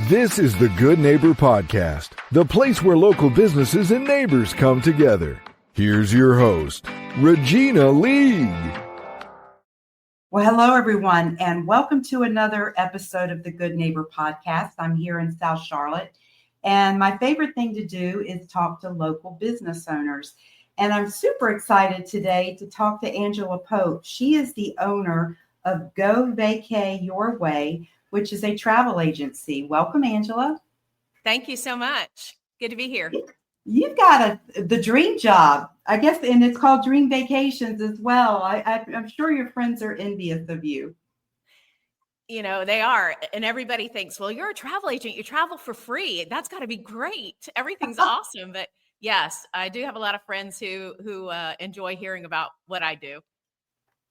This is the Good Neighbor Podcast, the place where local businesses and neighbors come together. Here's your host, Regina League. Well, hello, everyone, and welcome to another episode of the Good Neighbor Podcast. I'm here in South Charlotte, and my favorite thing to do is talk to local business owners. And I'm super excited today to talk to Angela Pope. She is the owner of Go Vacay Your Way, which is a travel agency. Welcome, Angela. Thank you so much. Good to be here. You've got the dream job, I guess, and it's called Dream Vacations as well. I'm sure your friends are envious of you. You know, they are. And everybody thinks, well, you're a travel agent. You travel for free. That's got to be great. Everything's awesome. But yes, I do have a lot of friends who enjoy hearing about what I do.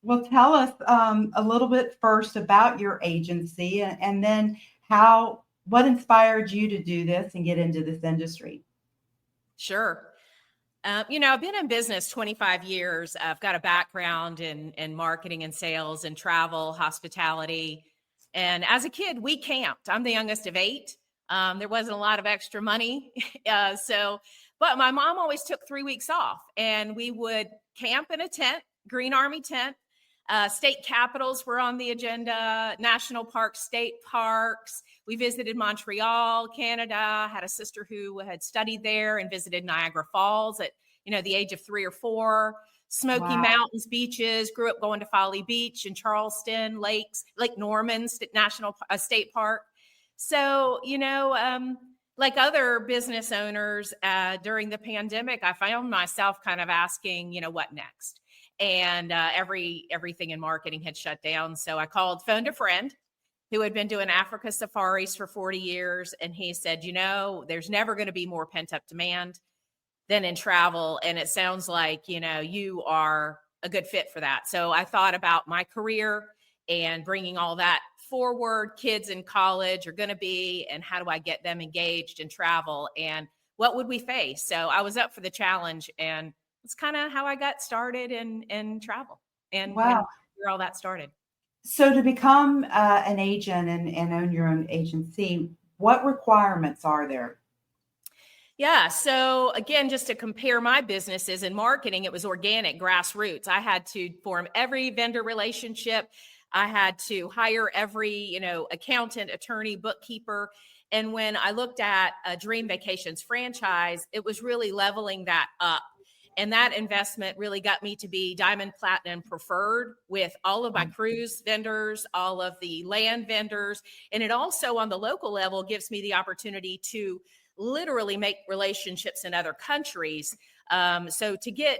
Well, tell us a little bit first about your agency and then what inspired you to do this and get into this industry? Sure. I've been in business 25 years. I've got a background in marketing and sales and travel, hospitality. And as a kid, we camped. I'm the youngest of 8. There wasn't a lot of extra money. But my mom always took 3 weeks off and we would camp in a tent, Green Army tent. State capitals were on the agenda, national parks, state parks. We visited Montreal, Canada, had a sister who had studied there and visited Niagara Falls at, the age of 3 or 4. Smoky Mountains, beaches, grew up going to Folly Beach and Charleston, lakes, Lake Norman National State Park. So, like other business owners during the pandemic, I found myself kind of asking, what next? And everything in marketing had shut down. So I phoned a friend who had been doing Africa safaris for 40 years. And he said, there's never going to be more pent up demand than in travel. And it sounds like, you are a good fit for that. So I thought about my career and bringing all that forward. Kids in college are going to be, and how do I get them engaged in travel? And what would we face? So I was up for the challenge, and it's kind of how I got started in travel and where all that started. So to become an agent and own your own agency, what requirements are there? Yeah. So again, just to compare my businesses in marketing, it was organic, grassroots. I had to form every vendor relationship. I had to hire every, accountant, attorney, bookkeeper. And when I looked at a Dream Vacations franchise, it was really leveling that up. And that investment really got me to be Diamond Platinum Preferred with all of my cruise vendors, all of the land vendors. And it also on the local level gives me the opportunity to literally make relationships in other countries. So to get,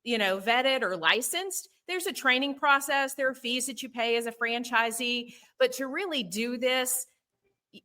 vetted or licensed, there's a training process. There are fees that you pay as a franchisee. But to really do this,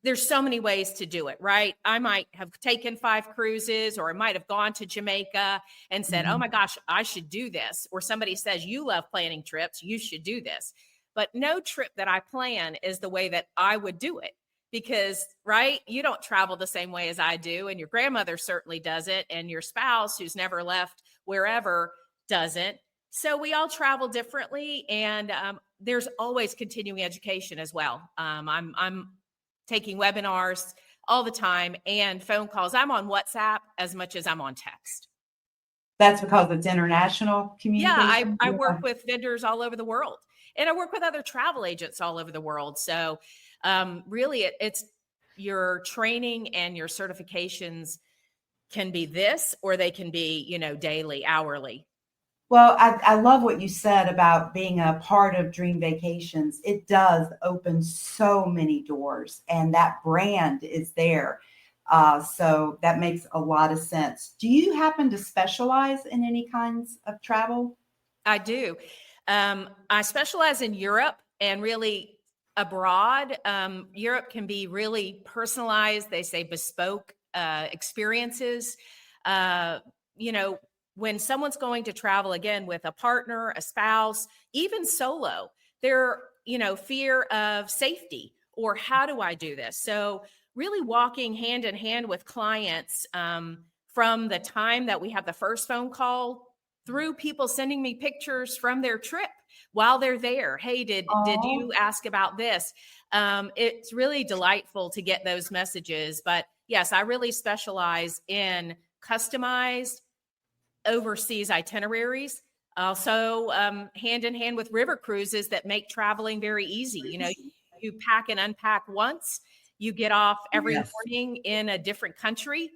there's so many ways to do it, right? I might have taken 5 cruises, or I might have gone to Jamaica and said, oh my gosh, I should do this. Or somebody says, you love planning trips, you should do this. But no trip that I plan is the way that I would do it because, right? You don't travel the same way as I do. And your grandmother certainly doesn't. And your spouse who's never left wherever doesn't. So we all travel differently. And there's always continuing education as well. I'm taking webinars all the time and phone calls. I'm on WhatsApp as much as I'm on text. That's because it's international communication? Yeah, I work with vendors all over the world, and I work with other travel agents all over the world. So really it's your training and your certifications can be this, or they can be, daily, hourly. Well, I love what you said about being a part of Dream Vacations. It does open so many doors, and that brand is there. So that makes a lot of sense. Do you happen to specialize in any kinds of travel? I do. I specialize in Europe and really abroad. Europe can be really personalized. They say bespoke experiences. When someone's going to travel again with a partner, a spouse, even solo, they're, fear of safety or how do I do this? So really walking hand in hand with clients from the time that we have the first phone call through people sending me pictures from their trip while they're there. Hey, did you ask about this? It's really delightful to get those messages. But yes, I really specialize in customized overseas itineraries. Also, hand in hand with river cruises that make traveling very easy. You pack and unpack once, you get off every Yes. morning in a different country.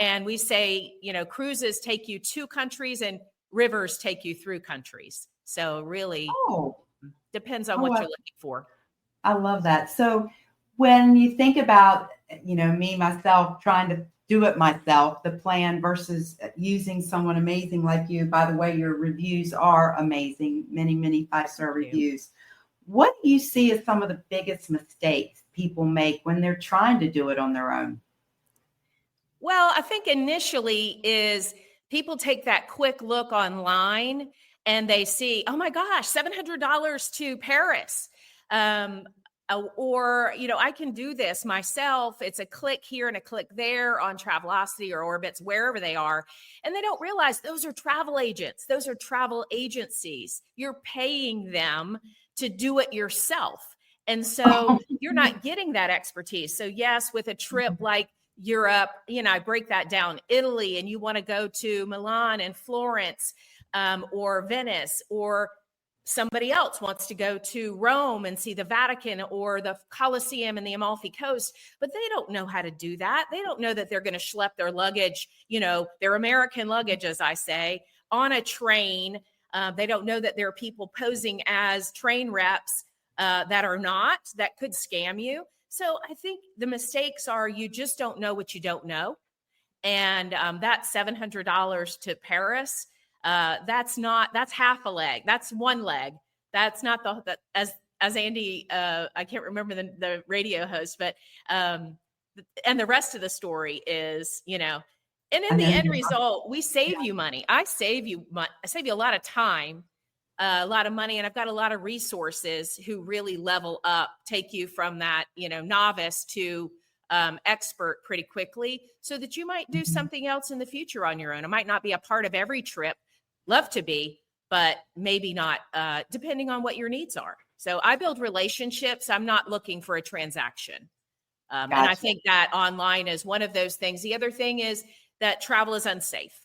And we say, cruises take you to countries and rivers take you through countries. So really Oh, depends on oh, what I, you're looking for. I love that. So when you think about, me, myself, trying to do it myself, the plan versus using someone amazing like you, by the way, your reviews are amazing, many, many 5-star Thank you. reviews. What do you see as some of the biggest mistakes people make when they're trying to do it on their own? Well, I think initially is people take that quick look online and they see, oh my gosh, $700 to Paris. Or, I can do this myself. It's a click here and a click there on Travelocity or Orbitz, wherever they are. And they don't realize those are travel agents. Those are travel agencies. You're paying them to do it yourself. And so you're not getting that expertise. So yes, with a trip like Europe, I break that down, Italy, and you want to go to Milan and Florence, or Venice, or somebody else wants to go to Rome and see the Vatican or the Colosseum and the Amalfi Coast, but they don't know how to do that. They don't know that they're going to schlep their luggage, their American luggage, as I say, on a train. They don't know that there are people posing as train reps that could scam you. So I think the mistakes are you just don't know what you don't know. And that $700 to Paris, that's half a leg. That's one leg. That's not as Andy, I can't remember the radio host, but and the rest of the story is, and in the end result, we save you money. I save you a lot of time, a lot of money, and I've got a lot of resources who really level up, take you from that, novice to expert pretty quickly, so that you might do something else in the future on your own. It might not be a part of every trip, love to be, but maybe not, depending on what your needs are. So I build relationships. I'm not looking for a transaction. And I think that online is one of those things. The other thing is that travel is unsafe.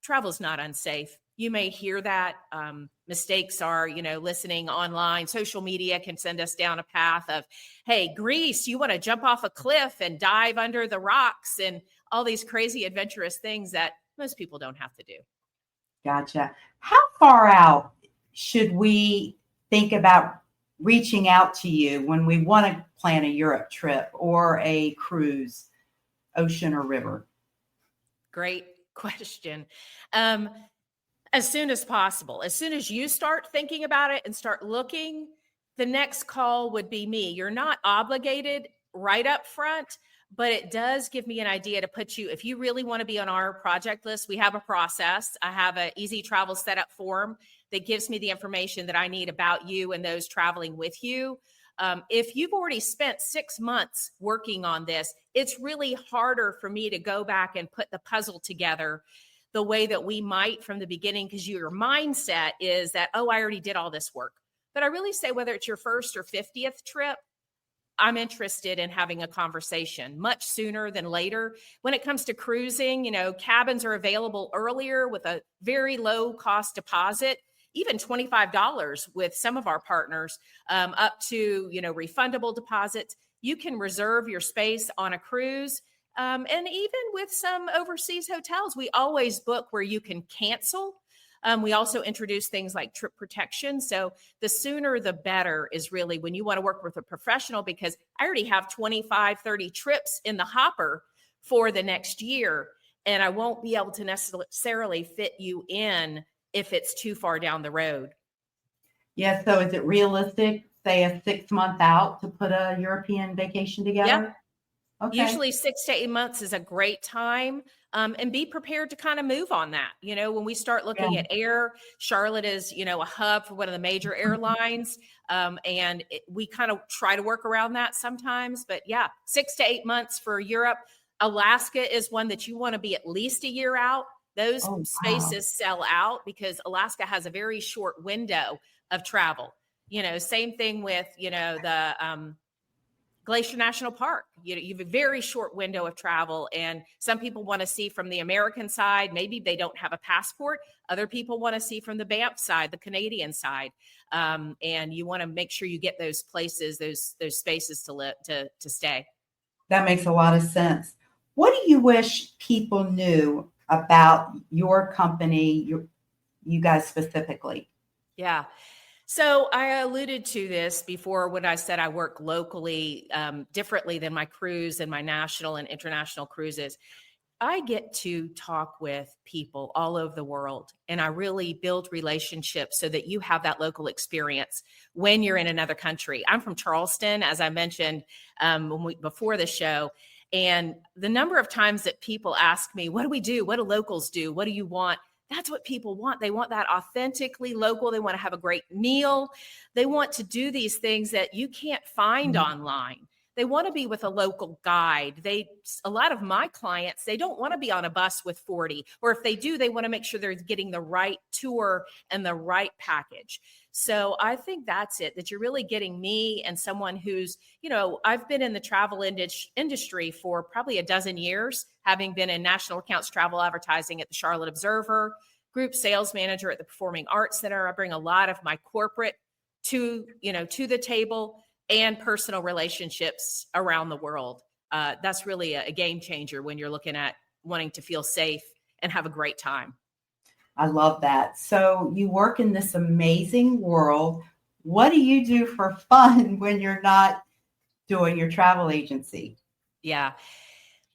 Travel is not unsafe. You may hear that. Mistakes are, listening online. Social media can send us down a path of, hey, Greece, you want to jump off a cliff and dive under the rocks and all these crazy adventurous things that most people don't have to do. Gotcha. How far out should we think about reaching out to you when we want to plan a Europe trip or a cruise, ocean or river? Great question. As soon as possible. As soon as you start thinking about it and start looking, the next call would be me. You're not obligated right up front, but it does give me an idea to put you, if you really want to be on our project list, we have a process. I have an easy travel setup form that gives me the information that I need about you and those traveling with you. If you've already spent 6 months working on this, it's really harder for me to go back and put the puzzle together the way that we might from the beginning, because your mindset is that, oh, I already did all this work. But I really say, whether it's your first or 50th trip, I'm interested in having a conversation much sooner than later. When it comes to cruising, cabins are available earlier with a very low cost deposit, even $25 with some of our partners, up to, refundable deposits. You can reserve your space on a cruise. And even with some overseas hotels, we always book where you can cancel. We also introduce things like trip protection. So the sooner the better is really when you want to work with a professional, because I already have 25, 30 trips in the hopper for the next year, and I won't be able to necessarily fit you in if it's too far down the road. Yes. So is it realistic, say a 6 month out, to put a European vacation together? Yeah. Okay. Usually 6 to 8 months is a great time, and be prepared to kind of move on that. When we start looking at air, Charlotte is, a hub for one of the major airlines. And we kind of try to work around that sometimes, but yeah, 6 to 8 months for Europe. Alaska is one that you want to be at least a year out. Those spaces sell out because Alaska has a very short window of travel. Same thing with, the Glacier National Park. You have a very short window of travel, and some people want to see from the American side. Maybe they don't have a passport. Other people want to see from the Banff side, the Canadian side, and you want to make sure you get those places, those spaces to stay. That makes a lot of sense. What do you wish people knew about your company, you guys specifically? Yeah. So I alluded to this before when I said I work locally differently than my cruise and my national and international cruises. I get to talk with people all over the world, and I really build relationships so that you have that local experience when you're in another country. I'm from Charleston, as I mentioned before the show. And the number of times that people ask me, what do we do? What do locals do? What do you want? That's what people want. They want that authentically local. They want to have a great meal. They want to do these things that you can't find online. They want to be with a local guide. A lot of my clients, they don't want to be on a bus with 40, or if they do, they want to make sure they're getting the right tour and the right package. So I think that's it, that you're really getting me and someone who's, I've been in the travel industry for probably a dozen years, having been in national accounts travel advertising at the Charlotte Observer, group sales manager at the Performing Arts Center. I bring a lot of my corporate to the table, and personal relationships around the world. That's really a game changer when you're looking at wanting to feel safe and have a great time. I love that. So you work in this amazing world. What do you do for fun when you're not doing your travel agency? Yeah.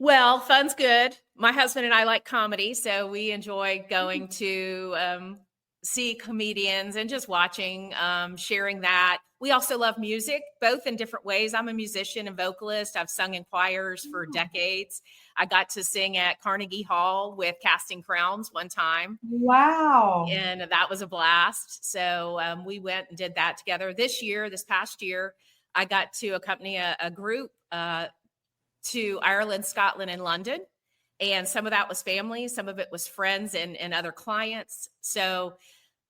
Well, fun's good. My husband and I like comedy, so we enjoy going to see comedians and just watching, sharing that. We also love music, both in different ways. I'm a musician and vocalist. I've sung in choirs for decades. I got to sing at Carnegie Hall with Casting Crowns one time. Wow. And that was a blast. So we went and did that together. This past year, I got to accompany a group to Ireland, Scotland, and London. And some of that was family. Some of it was friends and other clients. So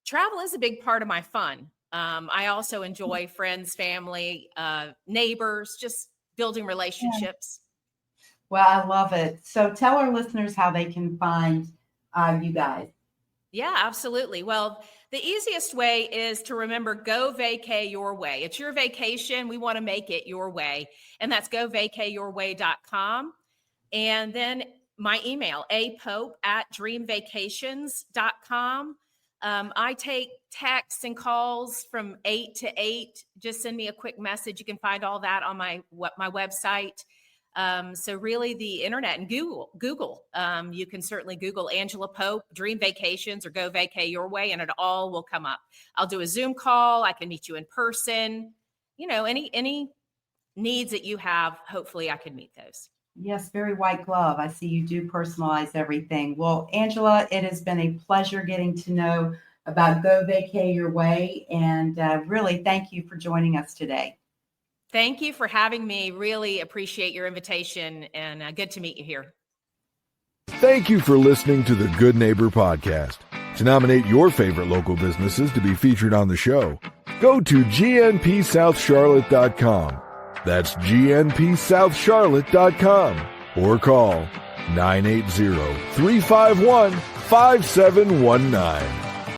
travel is a big part of my fun. I also enjoy friends, family, neighbors, just building relationships. Well, I love it. So tell our listeners how they can find you guys. Yeah, absolutely. Well, the easiest way is to remember Go Vacay Your Way. It's your vacation. We want to make it your way. And that's govacayyourway.com. And then my email, apope@dreamvacations.com. I take texts and calls from 8 to 8. Just send me a quick message. You can find all that on my website. So really the internet and Google. You can certainly Google Angela Pope, Dream Vacations, or Go Vacay Your Way, and it all will come up. I'll do a Zoom call. I can meet you in person. Any needs that you have, hopefully I can meet those. Yes, very white glove. I see you do personalize everything. Well, Angela, it has been a pleasure getting to know about Go Vacay Your Way, and really thank you for joining us today. Thank you for having me. Really appreciate your invitation, and good to meet you here. Thank you for listening to the Good Neighbor Podcast. To nominate your favorite local businesses to be featured on the show, go to gnpsouthcharlotte.com. That's gnpsouthcharlotte.com, or call 980-351-5719.